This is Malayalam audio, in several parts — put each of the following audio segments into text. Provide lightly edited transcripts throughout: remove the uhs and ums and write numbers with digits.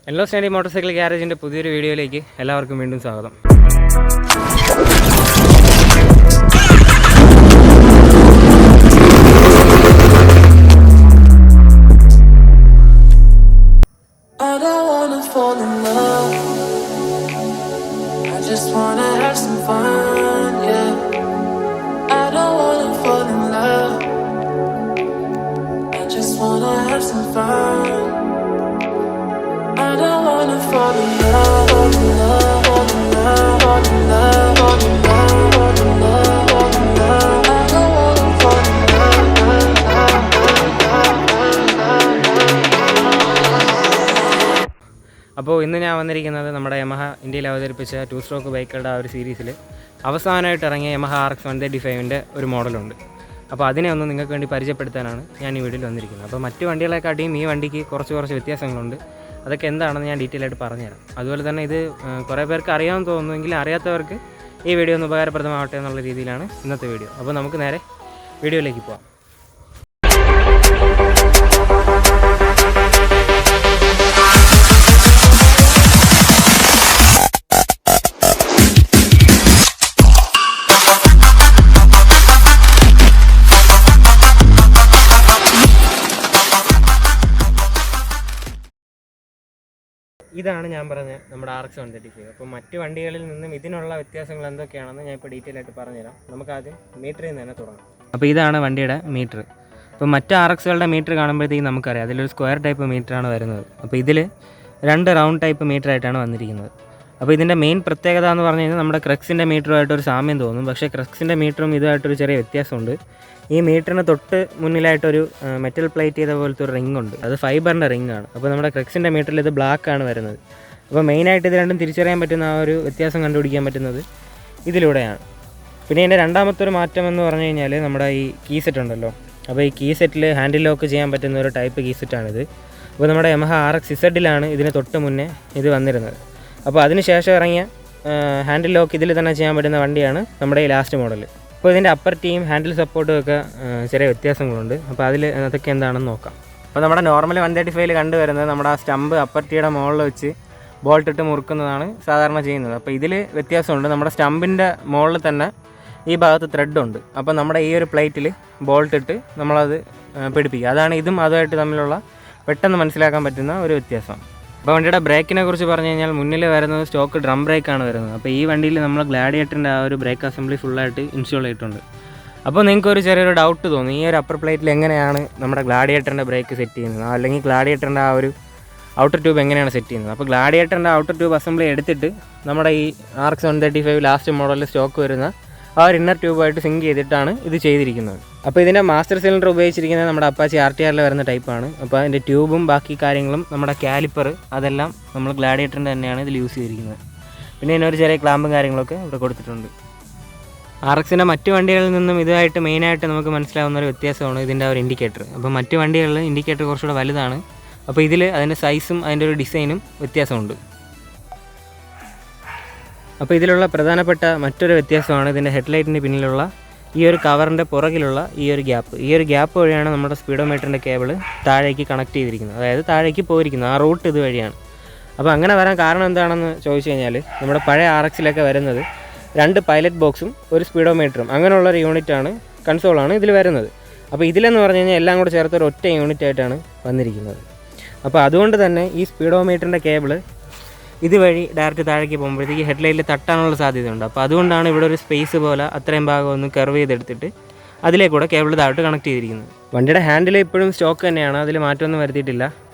Hello, Standy Motorcycle Garage in the Pudiri video like എല്ലാവർക്കും വീണ്ടും സ്വാഗതം. I don't wanna fall in love. I just wanna have some fun, yeah. I don't wanna fall in love. I just wanna have some fun. I don't wanna fall in love, fall in love, fall in love, fall in love, fall in love, fall in love, fall in love. I don't wanna fall in അപ്പോൾ ഇന്ന് ഞാൻ വന്നിരിക്കുന്നത് നമ്മുടെ Yamaha ഇന്ത്യയിൽ അവതരിപ്പിച്ച 2 സ്ട്രോക്ക് ബൈക്കുകളുടെ ആ ഒരു സീരീസിൽ അവസാനമായിട്ട് ഇറങ്ങിയ Yamaha RX 135ന്റെ ഒരു മോഡലുണ്ട്. അപ്പോൾ അതിനെ ഒന്ന് നിങ്ങൾക്ക് വേണ്ടി പരിചയപ്പെടുത്താനാണ് ഞാൻ ഈ വീഡിയോയിൽ വന്നിരിക്കുന്നത്. അപ്പോൾ മറ്റു വണ്ടികളെക്കാട്ടിയും ഈ വണ്ടിക്ക് കുറച്ച് വ്യത്യാസങ്ങളുണ്ട്. അതൊക്കെ എന്താണെന്ന് ഞാൻ ഡീറ്റെയിൽ ആയിട്ട് പറഞ്ഞുതരാം. അതുപോലെ തന്നെ ഇത് കുറേ പേർക്ക് അറിയാമെന്ന് തോന്നുമെങ്കിൽ അറിയാത്തവർക്ക് ഈ വീഡിയോ ഒന്ന് ഉപകാരപ്രദമാവട്ടെ എന്നുള്ള രീതിയിലാണ് ഇന്നത്തെ വീഡിയോ. അപ്പോൾ നമുക്ക് നേരെ വീഡിയോയിലേക്ക് പോകാം. ഇതാണ് ഞാൻ പറഞ്ഞ നമ്മുടെ RX 135. അപ്പോൾ മറ്റ് വണ്ടികളിൽ നിന്നും ഇതിനുള്ള വ്യത്യാസങ്ങൾ എന്തൊക്കെയാണെന്ന് ഞാൻ ഇപ്പോൾ ഡീറ്റെയിൽ ആയിട്ട് പറഞ്ഞുതരാം. നമുക്ക് ആദ്യം മീറ്ററിൽ നിന്ന് തന്നെ തുടങ്ങാം. അപ്പോൾ ഇതാണ് വണ്ടിയുടെ മീറ്റർ. അപ്പോൾ മറ്റ് RXകളുടെ മീറ്റർ കാണുമ്പോഴത്തേക്കും നമുക്കറിയാം അതിലൊരു സ്ക്വയർ ടൈപ്പ് മീറ്ററാണ് വരുന്നത്. അപ്പോൾ ഇതിൽ 2 റൗണ്ട് ടൈപ്പ് മീറ്ററായിട്ടാണ് വന്നിരിക്കുന്നത്. അപ്പോൾ ഇതിൻ്റെ മെയിൻ പ്രത്യേകത എന്ന് പറഞ്ഞു കഴിഞ്ഞാൽ നമ്മുടെ ക്രക്സിൻ്റെ മീറ്ററുമായിട്ടൊരു സാമ്യം തോന്നും. പക്ഷേ ക്രക്സിൻ്റെ മീറ്ററും ഇതുമായിട്ടൊരു ചെറിയ വ്യത്യാസമുണ്ട്. ഈ മീറ്ററിന് തൊട്ട് മുന്നിലായിട്ടൊരു മെറ്റൽ പ്ലേറ്റ് ചെയ്ത പോലത്തെ ഒരു റിംഗ് ഉണ്ട്. അത് ഫൈബറിൻ്റെ റിംഗ് ആണ്. അപ്പോൾ നമ്മുടെ ക്രക്സിൻ്റെ മീറ്ററിൽ ഇത് ബ്ലാക്ക് ആണ് വരുന്നത്. അപ്പോൾ മെയിനായിട്ട് ഇത് രണ്ടും തിരിച്ചറിയാൻ പറ്റുന്ന ആ ഒരു വ്യത്യാസം കണ്ടുപിടിക്കാൻ പറ്റുന്നത് ഇതിലൂടെയാണ്. പിന്നെ ഇതിൻ്റെ രണ്ടാമത്തെ ഒരു മാറ്റം എന്ന് പറഞ്ഞു കഴിഞ്ഞാൽ നമ്മുടെ ഈ കീ സെറ്റ് ഉണ്ടല്ലോ. അപ്പോൾ ഈ കീ സെറ്റിൽ ഹാൻഡിൽ ലോക്ക് ചെയ്യാൻ പറ്റുന്ന ഒരു ടൈപ്പ് കീ സെറ്റാണിത്. അപ്പോൾ നമ്മുടെ Yamaha RX Zഡിലാണ് ഇതിന് തൊട്ട് മുന്നേ ഇത് വന്നിരുന്നത്. അപ്പോൾ അതിന് ശേഷം ഇറങ്ങിയ ഹാൻഡിൽ ലോക്ക് ഇതിൽ തന്നെ ചെയ്യാൻ പറ്റുന്ന വണ്ടിയാണ് നമ്മുടെ ഈ ലാസ്റ്റ് മോഡൽ. അപ്പോൾ ഇതിൻ്റെ അപ്പർ ടീം ഹാൻഡിൽ സപ്പോർട്ടും ഒക്കെ ചെറിയ വ്യത്യാസങ്ങളുണ്ട്. അപ്പോൾ അതൊക്കെ എന്താണെന്ന് നോക്കാം. അപ്പോൾ നമ്മുടെ നോർമൽ 135 കണ്ടുവരുന്നത് നമ്മുടെ ആ സ്റ്റമ്പ് അപ്പർ ടീയുടെ മുകളിൽ വെച്ച് ബോൾട്ട് ഇട്ട് മുറുക്കുന്നതാണ് സാധാരണ ചെയ്യുന്നത്. അപ്പോൾ ഇതിൽ വ്യത്യാസമുണ്ട്. നമ്മുടെ സ്റ്റമ്പിൻ്റെ മുകളിൽ തന്നെ ഈ ഭാഗത്ത് ത്രെഡുണ്ട്. അപ്പോൾ നമ്മുടെ ഈ ഒരു പ്ലേറ്റിൽ ബോൾട്ട് ഇട്ട് നമ്മളത് പിടിപ്പിക്കുക. അതാണ് ഇതും അതുമായിട്ട് തമ്മിലുള്ള പെട്ടെന്ന് മനസ്സിലാക്കാൻ പറ്റുന്ന ഒരു വ്യത്യാസം. അപ്പോൾ വണ്ടിയുടെ ബ്രേക്കിനെ കുറിച്ച് പറഞ്ഞു കഴിഞ്ഞാൽ മുന്നിൽ വരുന്നത് സ്റ്റോക്ക് ഡ്രം ബ്രേക്കാണ് വരുന്നത്. അപ്പോൾ ഈ വണ്ടിയിൽ നമ്മൾ ഗ്ലാഡിയേറ്ററിൻ്റെ ആ ഒരു ബ്രേക്ക് അസംബ്ലി ഫുള്ളായിട്ട് ഇൻസ്റ്റാൾ ചെയ്തിട്ടുണ്ട്. അപ്പോൾ നിങ്ങൾക്കൊരു ചെറിയൊരു ഡൗട്ട് തോന്നും, ഈ ഒരു അപ്പർ പ്ലേറ്റിൽ എങ്ങനെയാണ് നമ്മുടെ ഗ്ലാഡിയേറ്ററിൻ്റെ ബ്രേക്ക് സെറ്റ് ചെയ്യുന്നത്, അല്ലെങ്കിൽ ഗ്ലാഡിയേറ്ററിൻ്റെ ആ ഒരു ഔട്ടർ ട്യൂബ് എങ്ങനെയാണ് സെറ്റ് ചെയ്യുന്നത്. അപ്പോൾ ഗ്ലാഡിയേറ്ററിൻ്റെ ഔട്ടർ ട്യൂബ് അസംബ്ലി എടുത്തിട്ട് നമ്മുടെ ഈ RX 135 ലാസ്റ്റ് മോഡലിൽ സ്റ്റോക്ക് വരുന്ന ആ ഒരു ഇന്നർ ട്യൂബായിട്ട് സിങ്ക് ചെയ്തിട്ടാണ് ഇത് ചെയ്തിരിക്കുന്നത്. അപ്പോൾ ഇതിൻ്റെ മാസ്റ്റർ സിലിണ്ടർ ഉപയോഗിച്ചിരിക്കുന്നത് നമ്മുടെ അപ്പാച്ചി RTRൽ വരുന്ന ടൈപ്പാണ്. അപ്പോൾ അതിൻ്റെ ട്യൂബും ബാക്കി കാര്യങ്ങളും നമ്മുടെ കാലിപ്പർ അതെല്ലാം നമ്മൾ ഗ്ലാഡിയേറ്ററിൻ്റെ തന്നെയാണ് ഇതിൽ യൂസ് ചെയ്തിരിക്കുന്നത്. പിന്നെ ഇതിനൊരു ചെറിയ ക്ലാമ്പും കാര്യങ്ങളൊക്കെ ഇവിടെ കൊടുത്തിട്ടുണ്ട്. RXൻ്റെ മറ്റു വണ്ടികളിൽ നിന്നും ഇതായിട്ട് മെയിനായിട്ട് നമുക്ക് മനസ്സിലാവുന്ന ഒരു വ്യത്യാസമാണ് ഇതിൻ്റെ ഒരു ഇൻഡിക്കേറ്റർ. അപ്പോൾ മറ്റു വണ്ടികളിൽ ഇൻഡിക്കേറ്റർ കുറച്ചുകൂടെ വലുതാണ്. അപ്പോൾ ഇതിൽ അതിൻ്റെ സൈസും അതിൻ്റെ ഒരു ഡിസൈനും വ്യത്യാസമുണ്ട്. അപ്പോൾ ഇതിലുള്ള പ്രധാനപ്പെട്ട മറ്റൊരു വ്യത്യാസമാണ് ഇതിൻ്റെ ഹെഡ്ലൈറ്റിൻ്റെ പിന്നിലുള്ള ഈ ഒരു കവറിൻ്റെ പുറകിലുള്ള ഈ ഒരു ഗ്യാപ്പ് വഴിയാണ് നമ്മുടെ സ്പീഡോമീറ്ററിൻ്റെ കേബിൾ താഴേക്ക് കണക്ട് ചെയ്തിരിക്കുന്നത്, അതായത് താഴേക്ക് പോയിരിക്കുന്നത്. ആ റൂട്ട് ഇത് വഴിയാണ്. അപ്പോൾ അങ്ങനെ വരാൻ കാരണം എന്താണെന്ന് ചോദിച്ചു കഴിഞ്ഞാൽ നമ്മുടെ പഴയ RXലൊക്കെ വരുന്നത് 2 പൈലറ്റ് ബോക്സും ഒരു സ്പീഡോമീറ്ററും അങ്ങനെയുള്ളൊരു യൂണിറ്റാണ്, കൺസോളാണ് ഇതിൽ വരുന്നത്. അപ്പോൾ ഇതിലെന്ന് പറഞ്ഞു കഴിഞ്ഞാൽ എല്ലാം കൂടെ ചേർത്ത് ഒരു ഒറ്റ യൂണിറ്റായിട്ടാണ് വന്നിരിക്കുന്നത്. അപ്പോൾ അതുകൊണ്ട് തന്നെ ഈ സ്പീഡോമീറ്ററിൻ്റെ കേബിൾ ഇതുവഴി ഡയറക്റ്റ് താഴേക്ക് പോകുമ്പോഴത്തേക്ക് ഹെഡ്ലൈറ്റിൽ തട്ടാനുള്ള സാധ്യതയുണ്ട്. അപ്പോൾ അതുകൊണ്ടാണ് ഇവിടെ ഒരു സ്പേസ് പോലെ അത്രയും ഭാഗം ഒന്ന് കർവ് ചെയ്തെടുത്തിട്ട് അതിലേക്കൂടെ കേബിൾ താഴോട്ട് കണക്ട് ചെയ്തിരിക്കുന്നത്. വണ്ടിയുടെ ഹാൻഡിൽ ഇപ്പോഴും സ്റ്റോക്ക് തന്നെയാണ്, അതിൽ മാറ്റമൊന്നും വരുത്തിയിട്ടില്ല.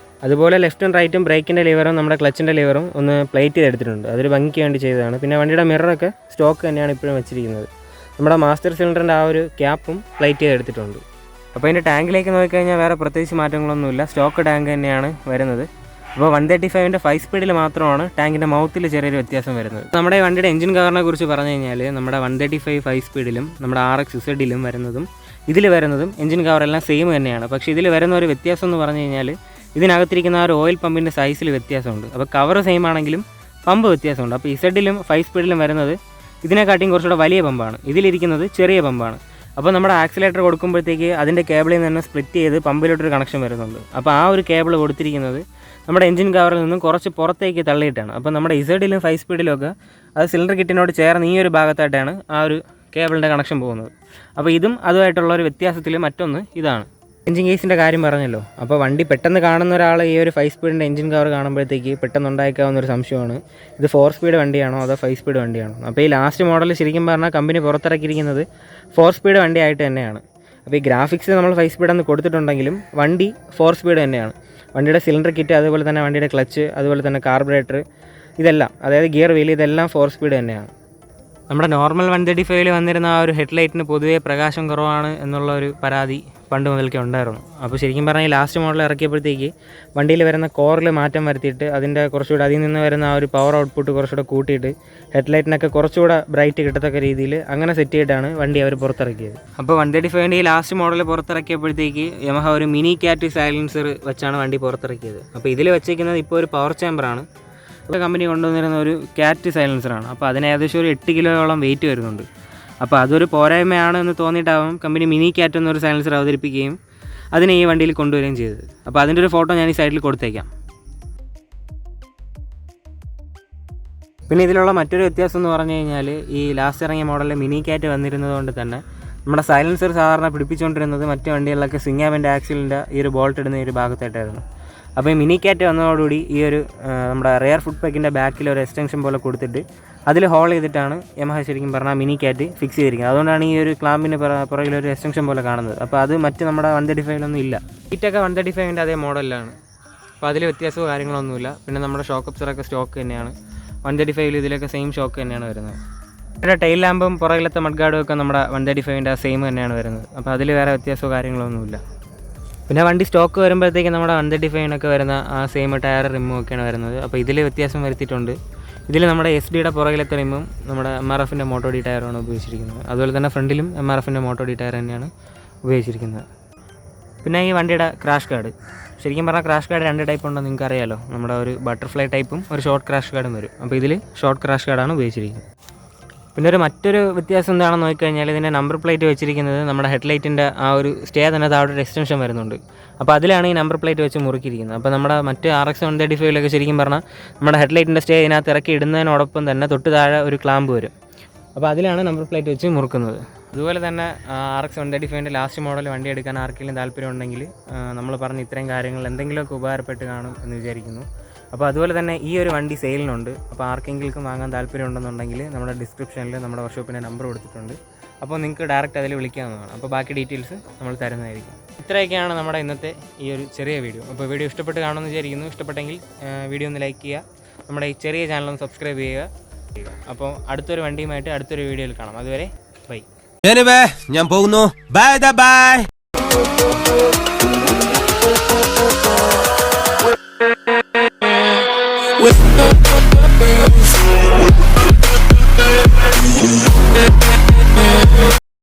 അതുപോലെ ലെഫ്റ്റും റൈറ്റും ബ്രേക്കിൻ്റെ ലിവറും നമ്മുടെ ക്ലച്ചിൻ്റെ ലിവറും ഒന്ന് പ്ലേറ്റ് ചെയ്തെടുത്തിട്ടുണ്ട്. അതൊരു ഭംഗിക്ക് വേണ്ടി ചെയ്തതാണ്. പിന്നെ വണ്ടിയുടെ മിററൊക്കെ സ്റ്റോക്ക് തന്നെയാണ് ഇപ്പോഴും വെച്ചിരിക്കുന്നത്. നമ്മുടെ മാസ്റ്റർ സിലിണ്ടറിൻ്റെ ആ ഒരു ക്യാപ്പും പ്ലേറ്റ് ചെയ്തെടുത്തിട്ടുണ്ട്. അപ്പോൾ അതിൻ്റെ ടാങ്കിലേക്ക് നോക്കിക്കഴിഞ്ഞാൽ വേറെ പ്രത്യേകിച്ച് മാറ്റങ്ങളൊന്നുമില്ല, സ്റ്റോക്ക് ടാങ്ക് തന്നെയാണ് വരുന്നത്. അപ്പോൾ 135ൻ്റെ 5 സ്പീഡിൽ മാത്രമാണ് ടാങ്കിൻ്റെ മൗത്തിൽ ചെറിയൊരു വ്യത്യാസം വരുന്നത്. നമ്മുടെ വണ്ടിയുടെ എഞ്ചിൻ കവറിനെ കുറിച്ച് പറഞ്ഞു കഴിഞ്ഞാൽ നമ്മുടെ 135 5 സ്പീഡിലും നമ്മുടെ RX Zഡിലും വരുന്നതും ഇതിൽ വരുന്നതും എഞ്ചിൻ കവറെല്ലാം സെയിം തന്നെയാണ്. പക്ഷേ ഇതിൽ വരുന്ന ഒരു വ്യത്യാസം എന്ന് പറഞ്ഞു കഴിഞ്ഞാൽ ഇതിനകത്തിരിക്കുന്ന ആ ഒരു ഓയിൽ പമ്പിൻ്റെ സൈസിൽ വ്യത്യാസമുണ്ട്. അപ്പോൾ കവർ സെയിം ആണെങ്കിലും പമ്പ് വ്യത്യാസമുണ്ട്. അപ്പോൾ Zഡിലും 5 സ്പീഡിലും വരുന്നത് ഇതിനെക്കാട്ടിയും കുറച്ചുകൂടെ വലിയ പമ്പാണ്, ഇതിലിരിക്കുന്നത് ചെറിയ പമ്പാണ്. അപ്പോൾ നമ്മുടെ ആക്സിലേറ്റർ കൊടുക്കുമ്പോഴത്തേക്ക് അതിൻ്റെ കേബിളിൽ നിന്ന് തന്നെ സ്പ്ലിറ്റ് ചെയ്ത് പമ്പിലോട്ടൊരു കണക്ഷൻ വരുന്നുണ്ട്. അപ്പോൾ ആ ഒരു കേബിൾ കൊടുത്തിരിക്കുന്നത് നമ്മുടെ എഞ്ചിൻ കവറിൽ നിന്നും കുറച്ച് പുറത്തേക്ക് തള്ളിയിട്ടാണ്. അപ്പോൾ നമ്മുടെ ഇസഡിലും 5 സ്പീഡിലും ഒക്കെ അത് സിലിണ്ടർ കിറ്റിനോട് ചേർന്ന് ഈ ഒരു ഭാഗത്തായിട്ടാണ് ആ ഒരു കേബിളിൻ്റെ കണക്ഷൻ പോകുന്നത്. അപ്പോൾ ഇതും അതുമായിട്ടുള്ള ഒരു വ്യത്യാസത്തിൽ മറ്റൊന്ന് ഇതാണ്. എഞ്ചിൻ കേസിൻ്റെ കാര്യം പറഞ്ഞല്ലോ. അപ്പോൾ വണ്ടി പെട്ടെന്ന് കാണുന്ന ഒരാൾ ഈ ഒരു 5 സ്പീഡിൻ്റെ എഞ്ചിൻ കവർ കാണുമ്പോഴത്തേക്ക് പെട്ടെന്ന് ഉണ്ടായേക്കാവുന്ന ഒരു സംശയമാണ്, ഇത് 4 സ്പീഡ് വണ്ടിയാണോ അതോ 5 സ്പീഡ് വണ്ടിയാണോ. അപ്പോൾ ഈ ലാസ്റ്റ് മോഡൽ ശരിക്കും പറഞ്ഞാൽ കമ്പനി പുറത്തിറക്കിയിരിക്കുന്നത് 4 സ്പീഡ് വണ്ടിയായിട്ട് തന്നെയാണ്. അപ്പോൾ ഈ ഗ്രാഫിക്സ് നമ്മൾ 5 സ്പീഡെന്ന് കൊടുത്തിട്ടുണ്ടെങ്കിലും വണ്ടി 4 സ്പീഡ് തന്നെയാണ്. വണ്ടിയുടെ സിലിണ്ടർ കിറ്റ്, അതുപോലെ തന്നെ വണ്ടിയുടെ ക്ലച്ച്, അതുപോലെ തന്നെ കാർബറേറ്റർ, ഇതെല്ലാം അതായത് ഗിയർ വീൽ, ഇതെല്ലാം 4 സ്പീഡ് തന്നെയാണ്. നമ്മുടെ നോർമൽ 135 വന്നിരുന്ന ആ ഒരു ഹെഡ്ലൈറ്റിന് പൊതുവേ പ്രകാശം കുറവാണ് എന്നുള്ള ഒരു പരാതി പണ്ട് മുതൽക്കേ ഉണ്ടായിരുന്നു. അപ്പോൾ ശരിക്കും പറഞ്ഞാൽ ഈ ലാസ്റ്റ് മോഡൽ ഇറക്കിയപ്പോഴത്തേക്ക് വണ്ടിയിൽ വരുന്ന കോറിൽ മാറ്റം വരുത്തിയിട്ട് അതിൻ്റെ കുറച്ചുകൂടെ അതിൽ നിന്ന് വരുന്ന ആ ഒരു പവർ ഔട്ട്പുട്ട് കുറച്ചുകൂടെ കൂട്ടിയിട്ട് ഹെഡ്ലൈറ്റിനൊക്കെ കുറച്ചുകൂടെ ബ്രൈറ്റ് കിട്ടത്തക്ക രീതിയിൽ അങ്ങനെ സെറ്റ് ചെയ്തിട്ടാണ് വണ്ടി അവർ പുറത്തിറക്കിയത്. അപ്പോൾ 135 ഈ ലാസ്റ്റ് മോഡൽ പുറത്തിറക്കിയപ്പോഴത്തേക്ക് യമഹ ഒരു മിനി കാറ്റ് സൈലൻസർ വെച്ചാണ് വണ്ടി പുറത്തിറക്കിയത്. അപ്പോൾ ഇതിൽ വെച്ചിരിക്കുന്നത് ഇപ്പോൾ ഒരു പവർ ചേമ്പറാണ്. ഇപ്പോൾ കമ്പനി കൊണ്ടുവന്നിരുന്ന ഒരു കാറ്റ് സൈലൻസറാണ്. അപ്പോൾ അതിന് ഏകദേശം ഒരു 8 കിലോയോളം വെയിറ്റ് വരുന്നുണ്ട്. അപ്പോൾ അതൊരു പോരായ്മയാണ് എന്ന് തോന്നിയിട്ടാവും കമ്പനി മിനി കാറ്റ് എന്നൊരു സൈലൻസർ അവതരിപ്പിക്കുകയും അതിനെ ഈ വണ്ടിയിൽ കൊണ്ടുവരികയും ചെയ്തത്. അപ്പോൾ അതിൻ്റെ ഒരു ഫോട്ടോ ഞാൻ ഈ സൈഡിൽ കൊടുത്തേക്കാം. പിന്നെ ഇതിലുള്ള മറ്റൊരു വ്യത്യാസം എന്ന് പറഞ്ഞു കഴിഞ്ഞാൽ ഈ ലാസ്റ്റ് ഇറങ്ങിയ മോഡലിൽ മിനി കാറ്റ് വന്നിരുന്നത് കൊണ്ട് തന്നെ നമ്മുടെ സൈലൻസർ സാധാരണ പിടിപ്പിച്ചുകൊണ്ടിരുന്നത് മറ്റ് വണ്ടികളിലൊക്കെ സിംഗാമിൻ്റെ ആക്സിലിൻ്റെ ഈ ഒരു ബോൾട്ട് ഇടുന്ന ഈ ഒരു ഭാഗത്തായിട്ടായിരുന്നു. അപ്പോൾ ഈ മിനി കാറ്റ് വന്നതോടുകൂടി ഈ ഒരു നമ്മുടെ റെയർ ഫുഡ് പാക്കിൻ്റെ ബാക്കിൽ ഒരു എക്സ്റ്റൻഷൻ പോലെ കൊടുത്തിട്ട് അതിൽ ഹോൾ ചെയ്തിട്ടാണ് യമഹ ശരിക്കും പറഞ്ഞാൽ മിനി കാറ്റ് ഫിക്സ് ചെയ്തിരിക്കുന്നത്. അതുകൊണ്ടാണ് ഈ ഒരു ക്ലാമ്പിന് പുറകിലൊരു എക്സ്റ്റൻഷൻ പോലെ കാണുന്നത്. അപ്പോൾ അത് മറ്റ് നമ്മുടെ 135 ഇല്ല. സീറ്റൊക്കെ 135 അതേ മോഡലിലാണ്. അപ്പോൾ അതിൽ വ്യത്യാസമോ കാര്യങ്ങളൊന്നുമില്ല. പിന്നെ നമ്മുടെ ഷോക്ക് അബ്സറൊക്കെ സ്റ്റോക്ക് തന്നെയാണ്. 135 ഇതിലൊക്കെ സെയിം ഷോക്ക് തന്നെയാണ് വരുന്നത്. പിന്നെ ടൈൽ ലാമ്പും പുറകിലത്തെ മഡ്ഗാർഡും ഒക്കെ നമ്മുടെ 135 സെയിം തന്നെയാണ് വരുന്നത്. അപ്പോൾ അതിൽ വേറെ വ്യത്യാസമോ കാര്യങ്ങളൊന്നുമില്ല. പിന്നെ വണ്ടി സ്റ്റോക്ക് വരുമ്പോഴത്തേക്ക് നമ്മുടെ 135 വരുന്ന ആ സെയിം ടയർ റിമ്മും ഒക്കെയാണ് വരുന്നത്. അപ്പോൾ ഇതിൽ വ്യത്യാസം വരുത്തിയിട്ടുണ്ട്. ഇതിൽ നമ്മുടെ SD പുറകിലത്തെ റിമ്മും നമ്മുടെ MRF മോട്ടോ ഡി ടയറാണ് ഉപയോഗിച്ചിരിക്കുന്നത്. അതുപോലെ തന്നെ ഫ്രണ്ടിലും MRF മോട്ടോ ഡി ടയർ തന്നെയാണ് ഉപയോഗിച്ചിരിക്കുന്നത്. പിന്നെ ഈ വണ്ടിയുടെ ക്രാഷ് ഗാർഡ്, ശരിക്കും പറഞ്ഞാൽ ക്രാഷ് ഗാർഡ് 2 ടൈപ്പ് ഉണ്ടെന്ന് നിങ്ങൾക്ക് അറിയാമല്ലോ. നമ്മുടെ ഒരു ബട്ടർഫ്ലൈ ടൈപ്പും ഒരു ഷോർട്ട് ക്രാഷ് ഗാർഡും വരും. അപ്പോൾ ഇതിൽ ഷോർട്ട് ക്രാഷ് ഗാർഡാണ് ഉപയോഗിച്ചിരിക്കുന്നത്. പിന്നെ മറ്റൊരു വ്യത്യാസം എന്താണെന്ന് നോക്കിക്കഴിഞ്ഞാൽ ഇതിൻ്റെ നമ്പർ പ്ലേറ്റ് വെച്ചിരിക്കുന്നത് നമ്മുടെ ഹെഡ്ലൈറ്റിൻ്റെ ആ ഒരു സ്റ്റേ തന്നെ താഴെ ഒരു എക്സ്റ്റൻഷൻ വരുന്നുണ്ട്. അപ്പോൾ അതിലാണ് ഈ നമ്പർ പ്ലേറ്റ് വെച്ച് മുറുക്കിയിരിക്കുന്നത്. അപ്പോൾ നമ്മുടെ മറ്റ് RX 135 ശരിക്കും പറഞ്ഞാൽ നമ്മുടെ ഹെഡ്ലൈറ്റിൻ്റെ സ്റ്റേ ഇതിനകത്ത് ഇറക്കി ഇടുന്നതിനോടൊപ്പം തന്നെ തൊട്ട് താഴെ ഒരു ക്ലാമ്പ് വരും. അപ്പോൾ അതിലാണ് നമ്പർ പ്ലേറ്റ് വെച്ച് മുറുക്കുന്നത്. അതുപോലെ തന്നെ RX 135 ലാസ്റ്റ് മോഡൽ വണ്ടി എടുക്കാൻ ആർക്കെങ്കിലും താല്പര്യം ഉണ്ടെങ്കിൽ നമ്മൾ പറഞ്ഞ ഇത്രയും കാര്യങ്ങൾ എന്തെങ്കിലുമൊക്കെ ഉപകാരപ്പെട്ട് കാണും എന്ന് വിചാരിക്കുന്നു. അപ്പോൾ അതുപോലെ തന്നെ ഈ ഒരു വണ്ടി സെയിലിനുണ്ട്. അപ്പോൾ ആർക്കെങ്കിലും വാങ്ങാൻ താല്പര്യം ഉണ്ടെന്നുണ്ടെങ്കിൽ നമ്മുടെ ഡിസ്ക്രിപ്ഷനിൽ നമ്മുടെ വർക്ക്ഷോപ്പിൻ്റെ നമ്പർ കൊടുത്തിട്ടുണ്ട്. അപ്പോൾ നിങ്ങൾക്ക് ഡയറക്റ്റ് അതിൽ വിളിക്കാവുന്നതാണ്. അപ്പോൾ ബാക്കി ഡീറ്റെയിൽസ് നമ്മൾ തരുന്നതായിരിക്കും. ഇത്രയൊക്കെയാണ് നമ്മുടെ ഇന്നത്തെ ഈ ഒരു ചെറിയ വീഡിയോ. അപ്പോൾ വീഡിയോ ഇഷ്ടപ്പെട്ട് കാണുമെന്ന് വിചാരിക്കുന്നു. ഇഷ്ടപ്പെട്ടെങ്കിൽ വീഡിയോ ഒന്ന് ലൈക്ക് ചെയ്യുക, നമ്മുടെ ഈ ചെറിയ ചാനലൊന്ന് സബ്സ്ക്രൈബ് ചെയ്യുക. അപ്പോൾ അടുത്തൊരു വണ്ടിയുമായിട്ട് അടുത്തൊരു വീഡിയോയിൽ കാണാം. അതുവരെ ബൈ. ഞാൻ പോകുന്നു. ബൈ.